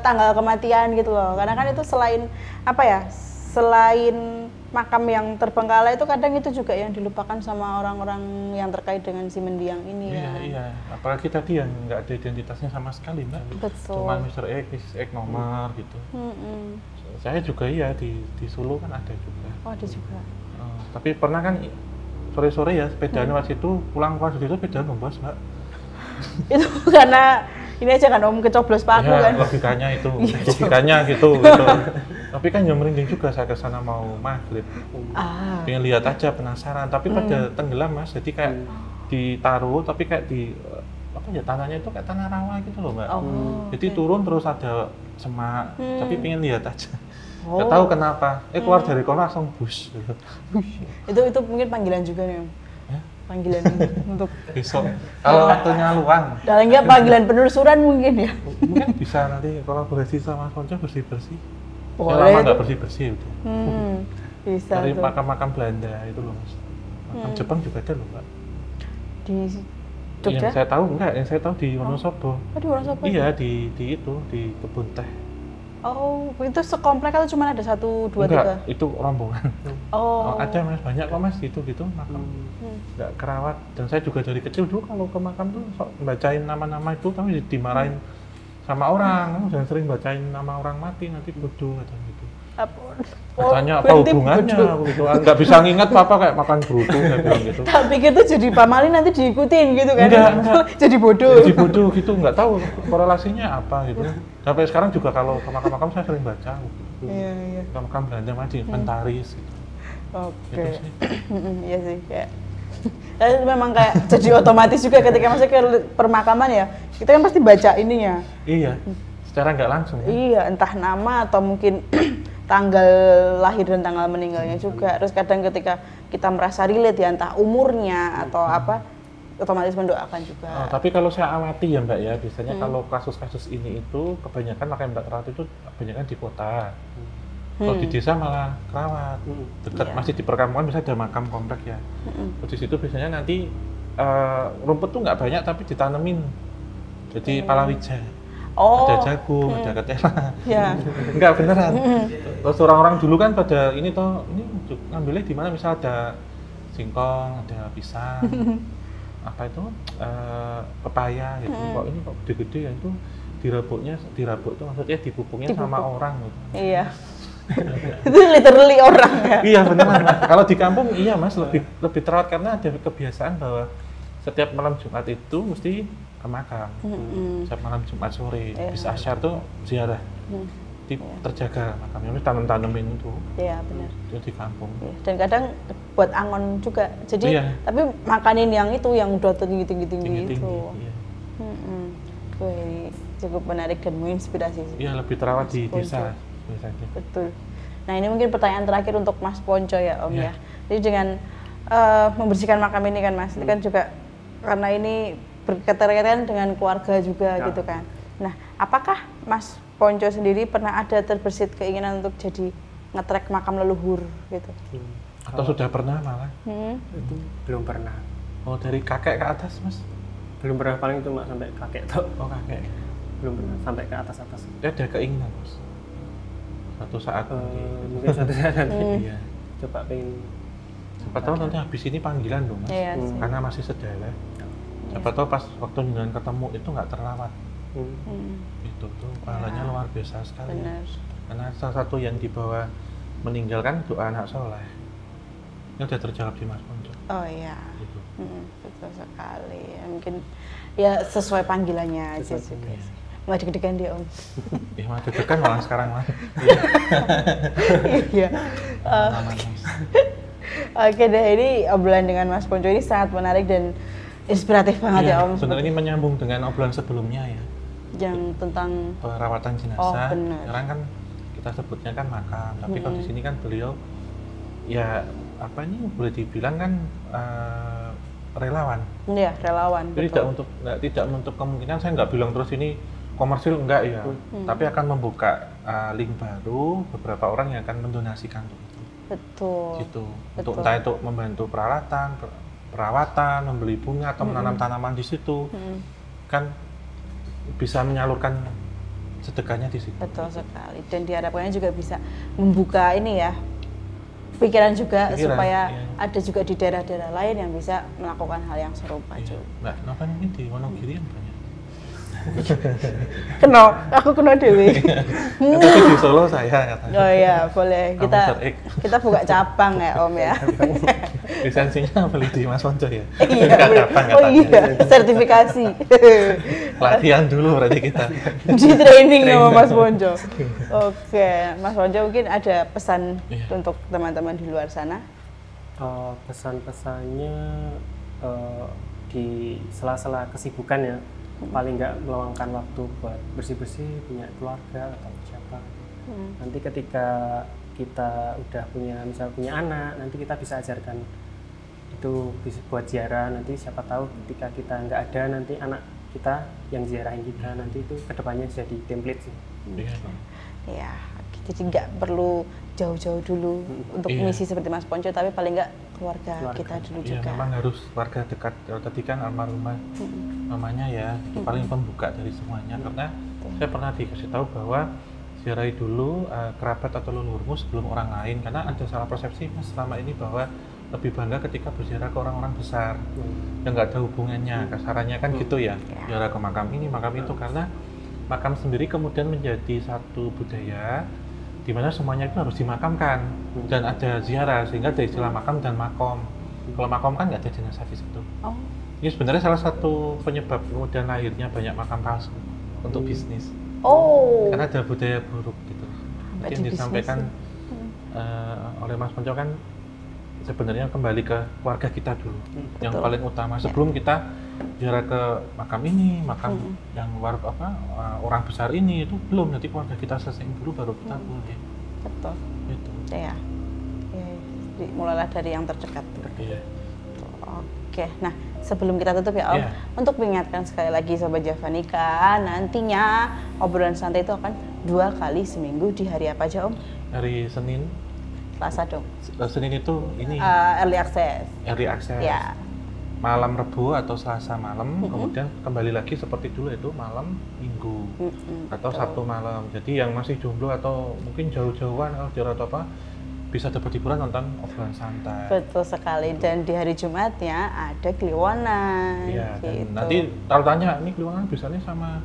tanggal kematian gitu loh. Karena kan itu selain apa ya, selain makam yang terbengkalai itu kadang itu juga yang dilupakan sama orang-orang yang terkait dengan si mendiang ini Iya, kan. iya. Apalagi tadi yang nggak ada identitasnya sama sekali, Mbak. Betul. Cuman Mr. X, Mrs. X nomor gitu. Saya juga iya di Solo kan ada juga. Oh, ada juga. Tapi pernah kan sore-sore ya sepedaan waktu itu pulang dari itu sepedaan membahas, Mbak. Itu karena ini aja kan Om kecoblos paku Ya, kan. logikanya itu, logikanya gitu. Gitu. Tapi kan yang merinding juga saya ke sana mau maghrib. Pengen lihat aja, penasaran. Tapi pada tenggelam, Mas. Jadi kayak ditaruh, tapi kayak di apa ya, tanahnya itu kayak tanah rawa gitu loh, Mbak. Jadi turun terus ada semak, tapi pengen lihat aja. Nggak tahu kenapa. Keluar dari kono langsung bus. Gitu. Itu mungkin panggilan juga nih Om. Panggilan untuk Besok kalau waktunya luang. dan enggak panggilan penelusuran mungkin ya. Mungkin bisa nanti kolaborasi sama Ponco bersih-bersih. Boleh Saya lama tuh. nggak bersih-bersih itu. Bisa Dari tuh. makam-makam Belanda itu loh, Mas. Makam Jepang juga ada loh, Mbak. Di Jogja. Yang saya tahu enggak, yang saya tahu di Wonosobo. Oh, di Wonosobo. Iya, di itu, di kebun teh. Oh, itu sekomplek atau cuma ada 1, 2, 3? Enggak, itu rombongan. Oh. Ada, Mas, banyak kok, Mas, gitu-gitu makam. Nggak kerawat. Dan saya juga dari kecil dulu kalau ke makam tuh sok bacain nama-nama itu, tapi dimarahin sama orang. Kamu jangan sering bacain nama orang mati, nanti bodoh katanya gitu. Katanya apa hubungannya gitu. Nggak bisa nginget apa kayak makan brutu saya bilang gitu. Tapi gitu jadi pamali nanti diikutin gitu kan. Enggak. Jadi bodoh. Jadi bodoh gitu, nggak tahu korelasinya apa gitu. Sampai sekarang juga kalau ke makam-makam saya sering baca gitu. Iya, iya. Ke makam Belanda masih inventaris gitu. Oke. Gitu sih. Iya sih kayak tapi memang kayak jadi otomatis juga ketika masuk ke permakaman ya. Kita kan pasti baca ininya. Iya. Secara nggak langsung. Kan? Iya, entah nama atau mungkin tanggal lahir dan tanggal meninggalnya juga. Terus kadang ketika kita merasa relate ya, entah umurnya atau apa, otomatis mendoakan juga. Oh, tapi kalau saya amati ya Mbak ya, biasanya kalau kasus-kasus ini itu kebanyakan makam Mbak Kerawat itu kebanyakan di kota. Kalau di desa malah kerawat, dekat masih di perkampungan bisa ada makam komplek ya. Terus di situ biasanya nanti rumput tuh nggak banyak tapi ditanemin, jadi palawija. Oh. Ada jagung, ada ketela. Ya. Enggak beneran. Terus orang-orang dulu kan pada ini toh, ini ngambilnya di mana? Misal ada singkong, ada pisang, apa itu pepaya gitu. Kok ini kok gede-gede ya itu dirabuk itu maksudnya dipupuknya sama orang gitu. Iya. Itu literally orang ya. Iya beneran. Mas. Kalau di kampung iya Mas lebih terawat karena ada kebiasaan bahwa setiap malam Jumat itu mesti ke makam. Setiap malam Jumat sore habis asyar tuh ziarah. Terjaga makamnya, harus tanam-tanemin itu. Iya benar. Itu di kampung. Iya. Dan kadang buat angon juga. Jadi tapi makanin yang itu yang udah tinggi-tinggi itu. Iya. Wah, ini cukup menarik dan menginspirasi sih. Iya lebih terawat di desa biasanya. Betul. Nah ini mungkin pertanyaan terakhir untuk Mas Ponco ya Om ya. Jadi dengan membersihkan makam ini kan Mas, ini kan juga karena ini berkaitan dengan keluarga juga gitu kan. Nah apakah Mas Ponco sendiri pernah ada terbersit keinginan untuk jadi nge-track makam leluhur gitu? Atau sudah pernah malah? Itu belum pernah. Oh dari kakek ke atas Mas? Belum pernah, paling cuma sampai kakek tuh. Oh kakek. Belum pernah sampai ke atas. Ada keinginan Mas? Suatu saat nanti. Mungkin suatu saat nanti. Iya. Coba pengen. Siapa tahu nanti habis ini panggilan loh Mas. Iya, Karena masih sedara. Siapa tahu pas waktu dengan ketemu itu nggak terawat. Itu tuh pahalanya luar biasa sekali. Benar. Karena salah satu yang dibawa meninggalkan doa anak soleh. Ini udah terjawab di Mas Ponco. Oh iya. Gitu. Betul sekali. Ya, mungkin ya sesuai panggilannya aja juga sih. Nggak deg-degan dia Om. Ya mah deg-degan malah sekarang Mas. Iya. Oke deh, ini obrolan dengan Mas Ponco ini sangat menarik dan inspiratif banget ya Om. Sebenarnya ini menyambung dengan obrolan sebelumnya ya. Yang tentang Perawatan jenazah. Oh, benar. Sekarang kan kita sebutnya kan makam, tapi kalau di sini kan beliau ya apa ini boleh dibilang kan relawan. Iya, relawan. Jadi tidak menutup kemungkinan, saya nggak bilang terus ini komersil enggak ya, tapi akan membuka link baru beberapa orang yang akan mendonasikan untuk itu. Betul. Gitu. Untuk entah itu membantu peralatan, perawatan, membeli bunga atau menanam tanaman di situ, kan bisa menyalurkan sedekahnya di situ. Betul sekali. Dan diharapkannya juga bisa membuka ini ya, pikiran juga supaya ada juga di daerah-daerah lain yang bisa melakukan hal yang serupa juga. Mbak Nova mungkin di Wonogiri yang banyak. Aku kena dewe. Tapi di Solo saya katanya. Oh iya, boleh. Kita buka cabang ya Om ya. Lisensinya beli di Mas Ponco ya? Iya. Oh iya, sertifikasi. Latihan dulu berarti kita. Di training sama Mas Ponco. Oke, Mas Ponco mungkin ada pesan untuk teman-teman di luar sana? Pesan-pesannya di sela-sela kesibukan ya, paling nggak meluangkan waktu buat bersih-bersih, punya keluarga atau siapa. Nanti ketika kita udah misal punya anak, nanti kita bisa ajarkan itu bisa buat ziarah. Nanti siapa tahu ketika kita nggak ada, nanti anak kita yang ziarahin kita, nanti itu kedepannya jadi template sih. Iya, jadi nggak perlu jauh-jauh dulu untuk misi seperti Mas Ponco, tapi paling nggak keluarga kita dulu juga. Iya, memang harus keluarga dekat. Kalau tadi kan almarhumah mamanya ya, itu paling pembuka dari semuanya. Karena saya pernah dikasih tahu bahwa ziarahi dulu kerabat atau leluhurmu sebelum orang lain. Karena ada salah persepsi Mas selama ini bahwa lebih bangga ketika berziarah ke orang-orang besar yang nggak ada hubungannya. Kasarannya kan gitu ya, ziarah ke makam ini, makam itu. Karena makam sendiri kemudian menjadi satu budaya di mana semuanya itu harus dimakamkan dan ada ziarah, sehingga ada istilah makam dan makom. Kalau makom kan nggak ada jenazah di situ. Ini sebenarnya salah satu penyebab kemudian lahirnya banyak makam palsu untuk bisnis. Karena ada budaya buruk gitu. Jadi yang disampaikan oleh Mas Ponco kan sebenarnya kembali ke keluarga kita dulu, yang paling utama sebelum kita ziarah ke makam ini, makam yang orang besar ini, itu belum, nanti keluarga kita selesai dulu baru kita boleh. Betul. Itu. Ya. Mulailah dari yang terdekat. Iya. Oke, nah sebelum kita tutup ya Om, untuk mengingatkan sekali lagi Sobat Javanika, nantinya obrolan santai itu akan 2 kali seminggu di hari apa aja Om? Hari Senin. Selasa dong. Senin itu ini early access. Early access. Ya. Malam Rebu atau Selasa malam, kemudian kembali lagi seperti dulu itu malam Minggu atau Sabtu malam. Jadi yang masih jomblo atau mungkin jauh-jauhan atau apa, bisa dapat hiburan nonton obrolan santai. Betul sekali. Dan di hari Jumatnya ada Kliwonan. Iya. Gitu. Nanti kalau tanya ini Kliwonan biasanya sama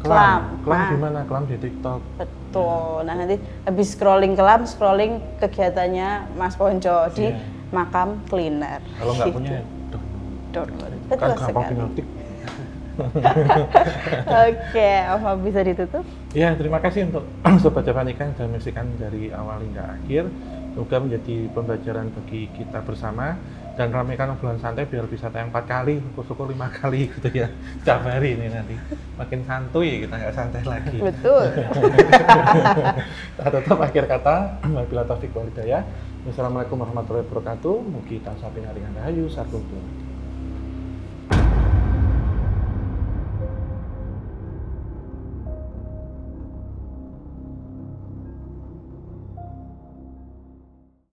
Kelam gimana? Kelam di TikTok. Betul. Nah nanti habis scrolling scrolling kegiatannya Mas Ponco di makam cleaner. Kalau nggak punya, download. Kan Betul gampang sekali. dinotik. Oke, Om bisa ditutup? Ya, terima kasih untuk Sobat Javanika yang sudah menyaksikan dari awal hingga akhir. Semoga menjadi pembelajaran bagi kita bersama. Dan ramaikan obrolan santai biar bisa tayang 4 kali, syukur 5 kali gitu ya. Setiap hari ini nanti. Makin santuy, kita nggak santai lagi. Betul. Kita tutup akhir kata. Wabillahi taufiq wal hidayah. Wassalamualaikum warahmatullahi wabarakatuh. Mugi tansah pinaringan rahayu sareng.